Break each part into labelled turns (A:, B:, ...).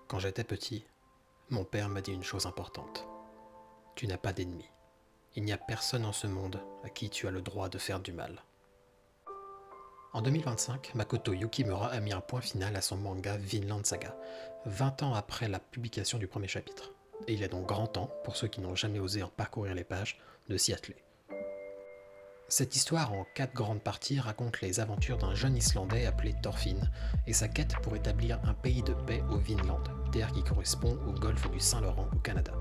A: Quand j'étais petit, mon père m'a dit une chose importante. Tu n'as pas d'ennemi. Il n'y a personne en ce monde à qui tu as le droit de faire du mal. En 2025, Makoto Yukimura a mis un point final à son manga Vinland Saga, 20 ans après la publication du premier chapitre. Et il est donc grand temps, pour ceux qui n'ont jamais osé en parcourir les pages, de s'y atteler. Cette histoire, en 4 grandes parties, raconte les aventures d'un jeune Islandais appelé Thorfinn et sa quête pour établir un pays de paix au Vinland, terre qui correspond au golfe du Saint-Laurent au Canada.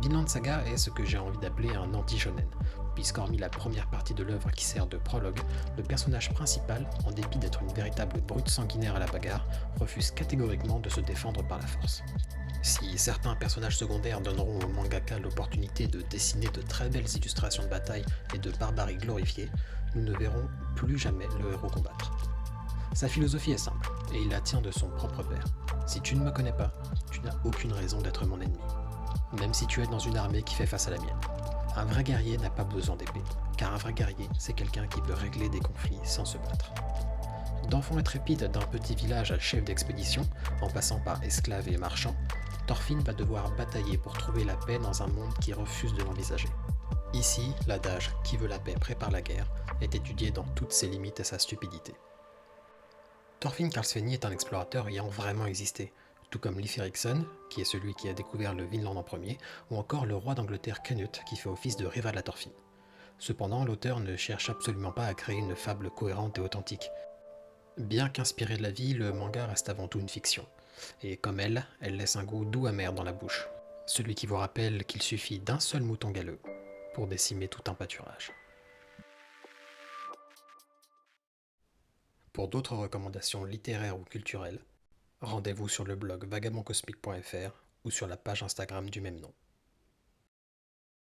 A: Vinland Saga est ce que j'ai envie d'appeler un anti-shonen, puisqu'hormis la première partie de l'œuvre qui sert de prologue, le personnage principal, en dépit d'être une véritable brute sanguinaire à la bagarre, refuse catégoriquement de se défendre par la force. Si certains personnages secondaires donneront au mangaka l'opportunité de dessiner de très belles illustrations de bataille et de barbarie glorifiée, nous ne verrons plus jamais le héros combattre. Sa philosophie est simple, et il la tient de son propre père. Si tu ne me connais pas, tu n'as aucune raison d'être mon ennemi. Même si tu es dans une armée qui fait face à la mienne. Un vrai guerrier n'a pas besoin d'épée, car un vrai guerrier, c'est quelqu'un qui peut régler des conflits sans se battre. D'enfant intrépide d'un petit village à chef d'expédition, en passant par esclaves et marchands, Thorfinn va devoir batailler pour trouver la paix dans un monde qui refuse de l'envisager. Ici, l'adage « qui veut la paix prépare la guerre » est étudié dans toutes ses limites et sa stupidité. Thorfinn Karlsefni est un explorateur ayant vraiment existé, tout comme Leif Erikson, qui est celui qui a découvert le Vinland en premier, ou encore le roi d'Angleterre Canute, qui fait office de rival à Thorfinn. Cependant, l'auteur ne cherche absolument pas à créer une fable cohérente et authentique. Bien qu'inspiré de la vie, le manga reste avant tout une fiction. Et comme elle laisse un goût doux amer dans la bouche. Celui qui vous rappelle qu'il suffit d'un seul mouton galeux pour décimer tout un pâturage. Pour d'autres recommandations littéraires ou culturelles, rendez-vous sur le blog vagabondcosmique.fr ou sur la page Instagram du même nom.